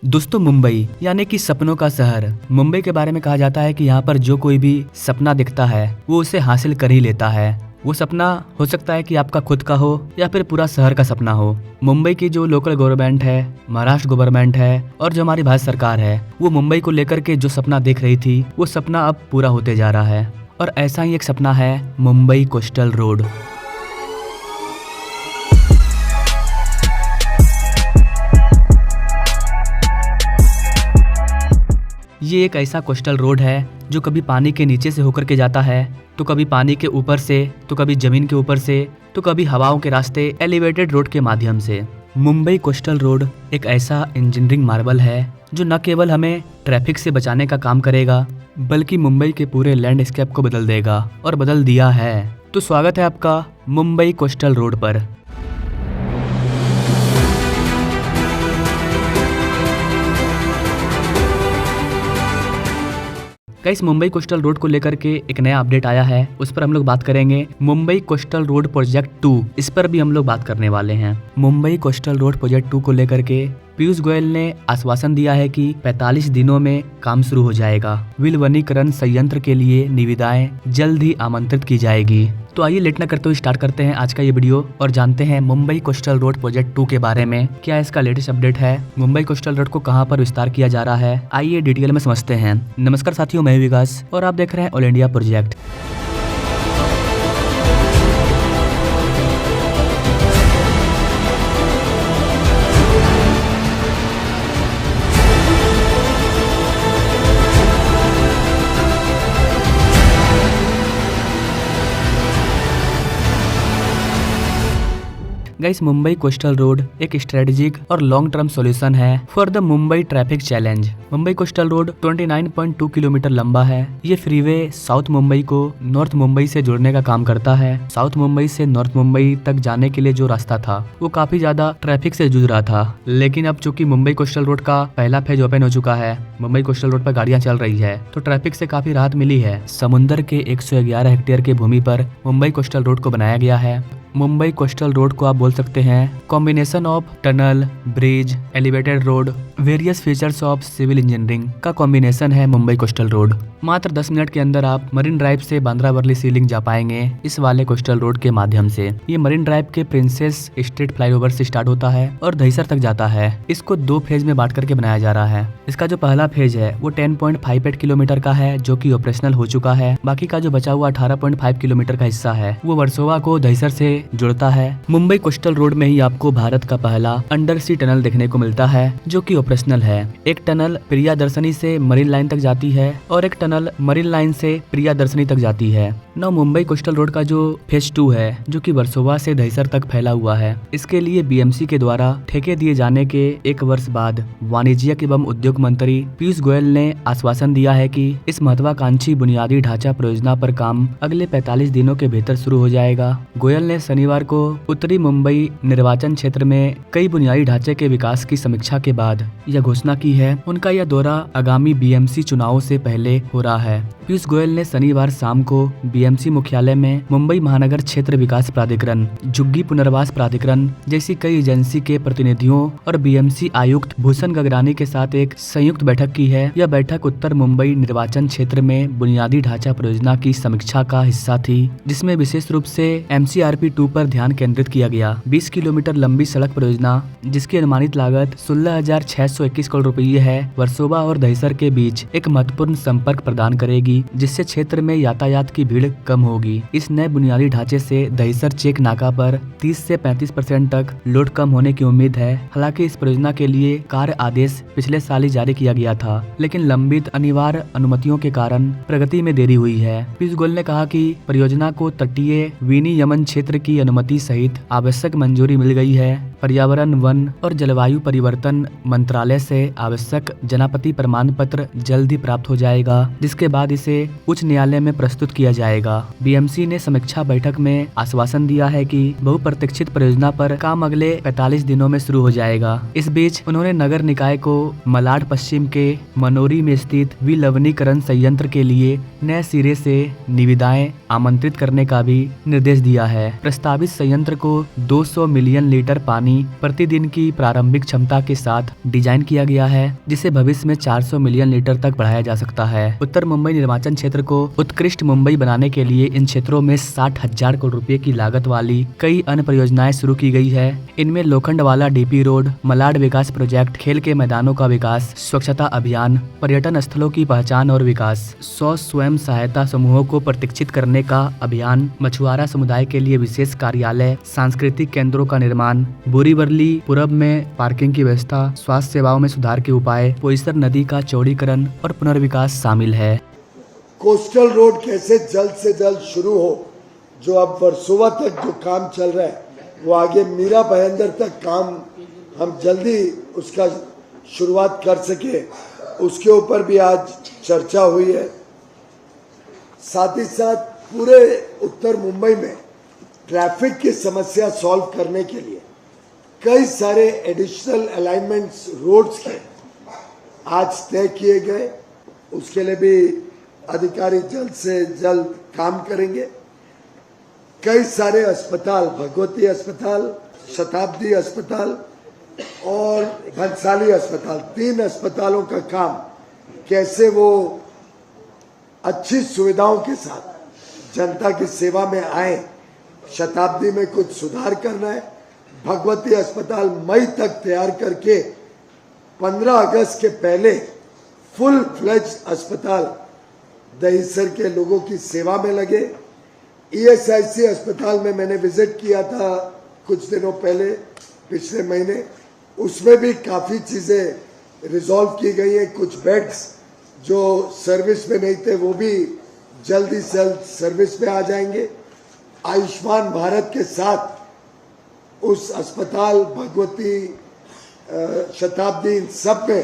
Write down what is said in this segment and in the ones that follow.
दोस्तों, मुंबई यानी कि सपनों का शहर। मुंबई के बारे में कहा जाता है कि यहाँ पर जो कोई भी सपना दिखता है वो उसे हासिल कर ही लेता है। वो सपना हो सकता है कि आपका खुद का हो या फिर पूरा शहर का सपना हो। मुंबई की जो लोकल गवर्नमेंट है, महाराष्ट्र गवर्नमेंट है और जो हमारी भारत सरकार है, वो मुंबई को लेकर के जो सपना देख रही थी वो सपना अब पूरा होते जा रहा है। और ऐसा ही एक सपना है मुंबई कोस्टल रोड। ये एक ऐसा कोस्टल रोड है जो कभी पानी के नीचे से होकर के जाता है, तो कभी पानी के ऊपर से, तो कभी जमीन के ऊपर से, तो कभी हवाओं के रास्ते एलिवेटेड रोड के माध्यम से। मुंबई कोस्टल रोड एक ऐसा इंजीनियरिंग मार्वल है जो न केवल हमें ट्रैफिक से बचाने का काम करेगा, बल्कि मुंबई के पूरे लैंडस्केप को बदल देगा और बदल दिया है। तो स्वागत है आपका मुंबई कोस्टल रोड पर। गाइस, मुंबई कोस्टल रोड को लेकर के एक नया अपडेट आया है, उस पर हम लोग बात करेंगे। मुंबई कोस्टल रोड प्रोजेक्ट 2, इस पर भी हम लोग बात करने वाले हैं। मुंबई कोस्टल रोड प्रोजेक्ट 2 को लेकर के पीयूष गोयल ने आश्वासन दिया है कि 45 दिनों में काम शुरू हो जाएगा। विलवनीकरण संयंत्र के लिए निविदाएं जल्द ही आमंत्रित की जाएगी। तो आइए लेट न करते हुए स्टार्ट करते हैं आज का ये वीडियो और जानते हैं मुंबई कोस्टल रोड प्रोजेक्ट 2 के बारे में। क्या इसका लेटेस्ट अपडेट है, मुंबई कोस्टल रोड को कहां पर विस्तार किया जा रहा है, आइए डिटेल में समझते हैं। नमस्कार साथियों, मैं विकास और आप देख रहे हैं all India project. Guys, Mumbai coastal road एक स्ट्रेटेजिक और लॉन्ग टर्म सॉल्यूशन है for the Mumbai traffic challenge. Mumbai coastal road 29.2 kilometre लंबा है। ये फ्रीवे साउथ मुंबई को नॉर्थ मुंबई से जोड़ने का काम करता है। साउथ मुंबई से नॉर्थ मुंबई तक जाने के लिए जो रास्ता था वो काफी ज्यादा ट्रैफिक से जूझ रहा था, लेकिन अब चूंकि मुंबई कोस्टल रोड का पहला फेज ओपन हो चुका है, मुंबई कोस्टल रोड पर गाड़ियां चल रही है, तो ट्रैफिक से काफी राहत मिली है। समुद्र के 111 हेक्टेयर की भूमि पर मुंबई कोस्टल रोड को बनाया गया है। मुंबई कोस्टल रोड को आप बोल सकते हैं combination of tunnel, bridge, elevated road, various features of civil engineering का कॉम्बिनेशन है मुंबई कोस्टल रोड। मात्र 10 मिनट के अंदर आप मरीन ड्राइव से बांद्रा वर्ली सी लिंक जा पाएंगे इस वाले कोस्टल रोड के माध्यम से। ये मरीन ड्राइव के प्रिंसेस स्ट्रीट फ्लाईओवर से स्टार्ट होता है और दहिसर तक जाता है। इसको 2 फेज में बांट करके बनाया जा रहा है। इसका जो पहला फेज है वो 10.58 किलोमीटर का है जो कि ऑपरेशनल हो चुका है। बाकी का जो बचा हुआ 18.5 किलोमीटर का हिस्सा है वो वर्सोवा को दहिसर से जुड़ता है। मुंबई कोस्टल रोड में ही आपको भारत का पहला अंडर सी टनल देखने को मिलता है जो कि ऑपरेशनल है। एक टनल प्रियादर्शनी से मरीन लाइन तक जाती है और एक टनल मरीन लाइन से प्रियादर्शनी तक जाती है। नौ मुंबई कोस्टल रोड का जो फेज 2 है जो कि वर्सोवा से दहिसर तक फैला हुआ है, इसके लिए बीएमसी के द्वारा ठेके दिए जाने के 1 वर्ष बाद वाणिज्यिक एवं उद्योग मंत्री पीयूष गोयल ने आश्वासन दिया है कि इस महत्वाकांक्षी बुनियादी ढांचा परियोजना पर काम अगले 45 दिनों के भीतर शुरू हो जाएगा। गोयल ने शनिवार को उत्तरी मुंबई निर्वाचन क्षेत्र में कई बुनियादी ढांचे के विकास की समीक्षा के बाद यह घोषणा की है। उनका यह दौरा आगामी बीएमसी चुनावों से पहले हो रहा है। पीयूष गोयल ने शनिवार शाम को बीएमसी मुख्यालय में मुंबई महानगर क्षेत्र विकास प्राधिकरण, झुग्गी पुनर्वास प्राधिकरण जैसी कई एजेंसी के प्रतिनिधियों और बीएमसी आयुक्त भूषण गगरानी के साथ एक संयुक्त बैठक की है। यह बैठक उत्तर मुंबई निर्वाचन क्षेत्र में बुनियादी ढांचा परियोजना की समीक्षा का हिस्सा थी, जिसमें विशेष रूप से MCRP 2 पर ध्यान केंद्रित किया गया। 20 किलोमीटर लंबी सड़क परियोजना जिसकी अनुमानित लागत 16,621 करोड़ रुपये है, वर्सोवा और दहिसर के बीच एक महत्वपूर्ण संपर्क प्रदान करेगी, जिससे क्षेत्र में यातायात की भीड़ कम होगी। इस नए बुनियादी ढांचे से दहिसर चेक नाका पर 30 से 35% तक लोड कम होने की उम्मीद है। हालांकि इस परियोजना के लिए कार्य आदेश पिछले साल ही जारी किया गया था, लेकिन लंबित अनिवार्य अनुमतियों के कारण प्रगति में देरी हुई है। पीयूष गोयल ने कहा कि परियोजना को तटीय विनियमन क्षेत्र की अनुमति सहित आवश्यक मंजूरी मिल गई है। पर्यावरण, वन और जलवायु परिवर्तन मंत्रालय से आवश्यक जनापति प्रमाण पत्र जल्द ही प्राप्त हो जाएगा, जिसके बाद इसे उच्च न्यायालय में प्रस्तुत किया जाएगा। बीएमसी ने समीक्षा बैठक में आश्वासन दिया है कि बहुप्रतीक्षित परियोजना पर काम अगले 45 दिनों में शुरू हो जाएगा। इस बीच उन्होंने नगर निकाय को मलाड पश्चिम के मनोरी में स्थित विलवनीकरण संयंत्र के लिए नए सिरे से निविदाएं आमंत्रित करने का भी निर्देश दिया है। प्रस्तावित संयंत्र को 200 मिलियन लीटर पानी प्रतिदिन की प्रारंभिक क्षमता के साथ डिजाइन डिजाइन किया गया है जिसे भविष्य में 400 मिलियन लीटर तक बढ़ाया जा सकता है। उत्तर मुंबई निर्वाचन क्षेत्र को उत्कृष्ट मुंबई बनाने के लिए इन क्षेत्रों में 60,000 करोड़ रुपए की लागत वाली कई अन्य परियोजनाएं शुरू की गई है। इनमें लोखंडवाला डीपी रोड, मलाड विकास प्रोजेक्ट, खेल के मैदानों का विकास, स्वच्छता अभियान, पर्यटन स्थलों की पहचान और विकास, 100 स्वयं सहायता समूहों को प्रशिक्षित करने का अभियान, मछुआरा समुदाय के लिए विशेष कार्यालय, सांस्कृतिक केंद्रों का निर्माण, बोरीवली पूरब में पार्किंग की व्यवस्था, स्वास्थ्य सेवाओं में सुधार के उपाय, पोईसर नदी का चौड़ीकरण और पुनर्विकास शामिल है। कोस्टल रोड कैसे जल्द से जल्द शुरू हो, जो अब वर्सोवा तक जो काम चल रहा है वो आगे मीरा भाईंदर तक काम हम जल्दी उसका शुरुआत कर सके, उसके ऊपर भी आज चर्चा हुई है। साथ ही साथ पूरे उत्तर मुंबई में ट्रैफिक की समस्या सॉल्व करने के लिए कई सारे एडिशनल अलाइनमेंट्स रोड्स के आज तय किए गए, उसके लिए भी अधिकारी जल्द से जल्द काम करेंगे। कई सारे अस्पताल, भगवती अस्पताल, शताब्दी अस्पताल और भंसाली अस्पताल, 3 अस्पतालों का काम कैसे वो अच्छी सुविधाओं के साथ जनता की सेवा में आए। शताब्दी में कुछ सुधार करना है। भगवती अस्पताल मई तक तैयार करके 15 अगस्त के पहले फुल फ्लेज अस्पताल दहिसर के लोगों की सेवा में लगे। ESIC अस्पताल में मैंने विजिट किया था कुछ दिनों पहले, पिछले महीने, उसमें भी काफ़ी चीज़ें रिजॉल्व की गई हैं। कुछ बेड्स जो सर्विस में नहीं थे वो भी जल्दी से जल्द सर्विस में आ जाएंगे। आयुष्मान भारत के साथ उस अस्पताल, भगवती, शताब्दी, इन सब में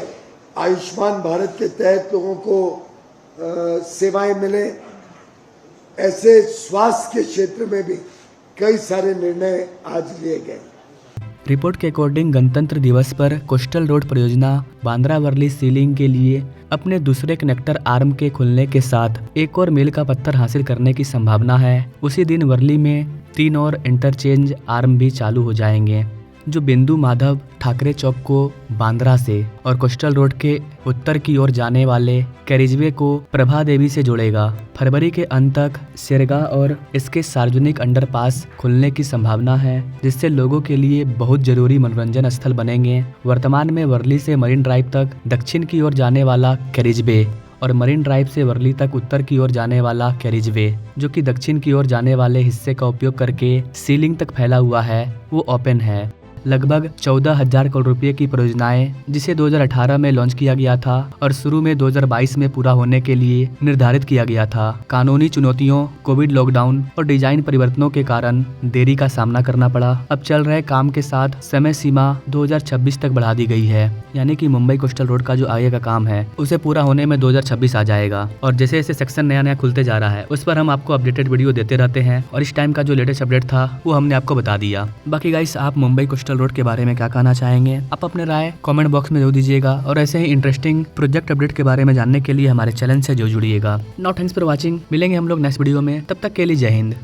आयुष्मान भारत के तहत लोगों को सेवाएं मिले। ऐसे स्वास्थ्य के क्षेत्र में भी कई सारे निर्णय आज लिए गए। रिपोर्ट के अकॉर्डिंग गणतंत्र दिवस पर कोस्टल रोड परियोजना बांद्रा वर्ली सीलिंग के लिए अपने दूसरे कनेक्टर आर्म के खुलने के साथ एक और मील का पत्थर हासिल करने की संभावना है। उसी दिन वर्ली में 3 और इंटरचेंज आर्म भी चालू हो जाएंगे, जो बिंदु माधव ठाकरे चौक को बांद्रा से और कोस्टल रोड के उत्तर की ओर जाने वाले कैरिजवे को प्रभा देवी से जोड़ेगा। फरवरी के अंत तक सिरगा और इसके सार्वजनिक अंडरपास खुलने की संभावना है, जिससे लोगों के लिए बहुत जरूरी मनोरंजन स्थल बनेंगे। वर्तमान में वर्ली से मरीन ड्राइव तक दक्षिण की ओर जाने वाला कैरिजवे और मरीन ड्राइव से वर्ली तक उत्तर की ओर जाने वाला कैरिजवे, जो कि दक्षिण की ओर जाने वाले हिस्से का उपयोग करके सीलिंग तक फैला हुआ है, वो ओपन है। लगभग 14,000 करोड़ रुपए की परियोजनाएं, जिसे 2018 में लॉन्च किया गया था और शुरू में 2022 में पूरा होने के लिए निर्धारित किया गया था। कानूनी चुनौतियों, कोविड लॉकडाउन और डिजाइन परिवर्तनों के कारण देरी का सामना करना पड़ा। अब चल रहे काम के साथ समय सीमा 2026 तक बढ़ा दी गई है, यानी कि मुंबई कोस्टल रोड का जो आगे का काम है उसे पूरा होने में 2026 आ जाएगा। और जैसे जैसे सेक्शन नया नया खुलते जा रहा है उस पर हम आपको अपडेटेड वीडियो देते रहते हैं, और इस टाइम का जो लेटेस्ट अपडेट था वो हमने आपको बता दिया। बाकी गाइस, आप मुंबई कोस्टल रोड के बारे में क्या कहना चाहेंगे? आप अपने राय कमेंट बॉक्स में जरूर दीजिएगा, और ऐसे ही इंटरेस्टिंग प्रोजेक्ट अपडेट के बारे में जानने के लिए हमारे चैनल से जरूर जुड़िएगा। Now thanks for watching. मिलेंगे हम लोग नेक्स्ट वीडियो में, तब तक के लिए जय हिंद।